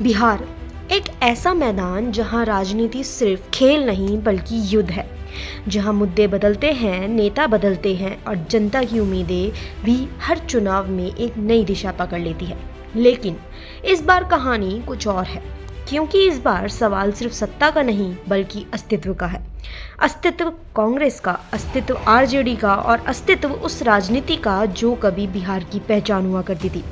बिहार एक ऐसा मैदान जहां राजनीति सिर्फ खेल नहीं बल्कि युद्ध है, जहां मुद्दे बदलते हैं, नेता बदलते हैं और जनता की उम्मीदें भी हर चुनाव में एक नई दिशा पकड़ लेती है। लेकिन इस बार कहानी कुछ और है, क्योंकि इस बार सवाल सिर्फ सत्ता का नहीं बल्कि अस्तित्व का है। अस्तित्व कांग्रेस का, अस्तित्व आरजेडी का और अस्तित्व उस राजनीति का जो कभी बिहार की पहचान हुआ करती थी।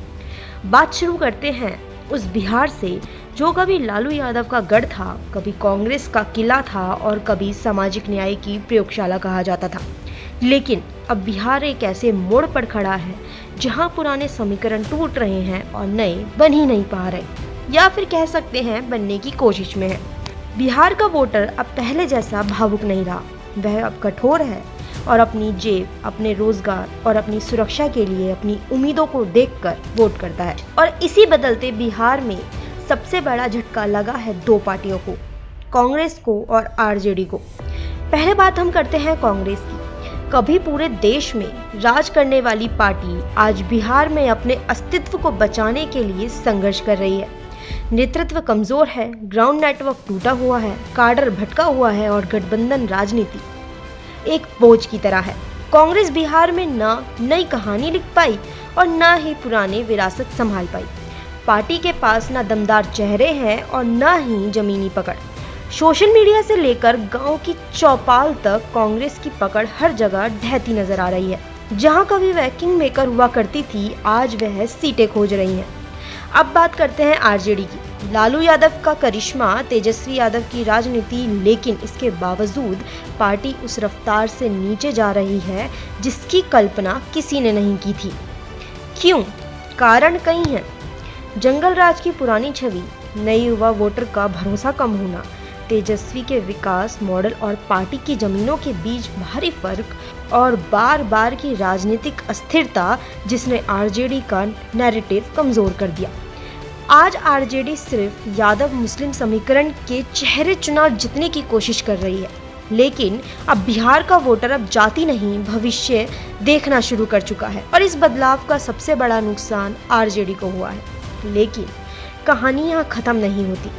बात शुरू करते हैं उस बिहार से जो कभी लालू यादव का गढ़ था, कभी कांग्रेस का किला था और कभी सामाजिक न्याय की प्रयोगशाला कहा जाता था। लेकिन अब बिहार एक ऐसे मोड़ पर खड़ा है जहां पुराने समीकरण टूट रहे हैं और नए बन ही नहीं पा रहे, या फिर कह सकते हैं बनने की कोशिश में है। बिहार का वोटर अब पहले जैसा भावुक नहीं रहा, वह अब कठोर है और अपनी जेब, अपने रोजगार और अपनी सुरक्षा के लिए अपनी उम्मीदों को देखकर वोट करता है। और इसी बदलते बिहार में सबसे बड़ा झटका लगा है दो पार्टियों को, कांग्रेस को और आरजेडी को। पहले बात हम करते हैं कांग्रेस की। कभी पूरे देश में राज करने वाली पार्टी आज बिहार में अपने अस्तित्व को बचाने के लिए संघर्ष कर रही है। नेतृत्व कमजोर है, ग्राउंड नेटवर्क टूटा हुआ है, काडर भटका हुआ है और गठबंधन राजनीति एक बोझ की तरह है। कांग्रेस बिहार में ना नई कहानी लिख पाई और ना ही पुरानी विरासत संभाल पाई। पार्टी के पास ना दमदार चेहरे हैं और ना ही जमीनी पकड़। सोशल मीडिया से लेकर गांव की चौपाल तक कांग्रेस की पकड़ हर जगह ढहती नजर आ रही है। जहां कभी वह किंग मेकर हुआ करती थी, आज वह सीटें खोज रही हैं। अब बात करते हैं आरजेडी की। लालू यादव का करिश्मा, तेजस्वी यादव की राजनीति, लेकिन इसके बावजूद पार्टी उस रफ्तार से नीचे जा रही है जिसकी कल्पना किसी ने नहीं की थी। क्यों? कारण कई हैं। जंगल राज की पुरानी छवि, नई युवा वोटर का भरोसा कम होना, तेजस्वी के विकास मॉडल और पार्टी की जमीनों के बीच भारी फर्क और बार बार की राजनीतिक अस्थिरता जिसने आरजेडी का नैरेटिव कमजोर कर दिया। आज आरजेडी सिर्फ यादव मुस्लिम समीकरण के चेहरे चुनाव जीतने की कोशिश कर रही है, लेकिन अब बिहार का वोटर अब जाति नहीं भविष्य देखना शुरू कर चुका है और इस बदलाव का सबसे बड़ा नुकसान आरजेडी को हुआ है। लेकिन कहानी यहाँ खत्म नहीं होती।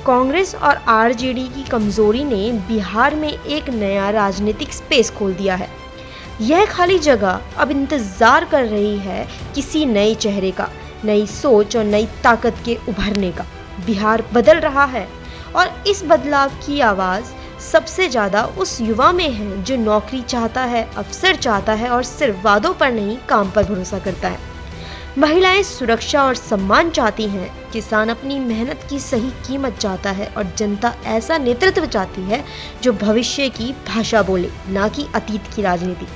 कांग्रेस और आरजेडी की कमजोरी ने बिहार में एक नया राजनीतिक स्पेस खोल दिया है। यह खाली जगह अब इंतजार कर रही है किसी नए चेहरे का, नई सोच और नई ताकत के उभरने का। बिहार बदल रहा है और इस बदलाव की आवाज सबसे ज्यादा उस युवा में है जो नौकरी चाहता है, अवसर चाहता है और सिर्फ वादों पर नहीं काम पर भरोसा करता है। महिलाएं सुरक्षा और सम्मान चाहती हैं, किसान अपनी मेहनत की सही कीमत चाहता है और जनता ऐसा नेतृत्व चाहती है जो भविष्य की भाषा बोले, ना कि अतीत की राजनीति।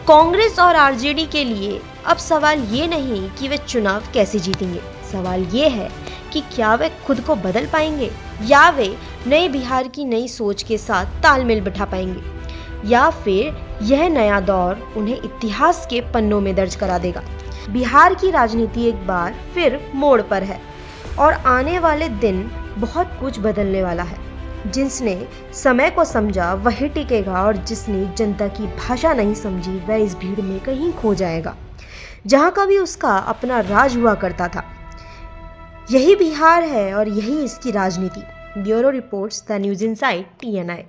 कांग्रेस और आरजेडी के लिए अब सवाल ये नहीं कि वे चुनाव कैसे जीतेंगे, सवाल ये है कि क्या वे खुद को बदल पाएंगे या वे नए बिहार की नई सोच के साथ तालमेल बिठा पाएंगे, या फिर यह नया दौर उन्हें इतिहास के पन्नों में दर्ज करा देगा। बिहार की राजनीति एक बार फिर मोड़ पर है और आने वाले दिन बहुत कुछ बदलने वाला है। जिसने समय को समझा वही टिकेगा और जिसने जनता की भाषा नहीं समझी वह इस भीड़ में कहीं खो जाएगा, जहां कभी उसका अपना राज हुआ करता था। यही बिहार है और यही इसकी राजनीति। Bureau reports, the news inside, TNI।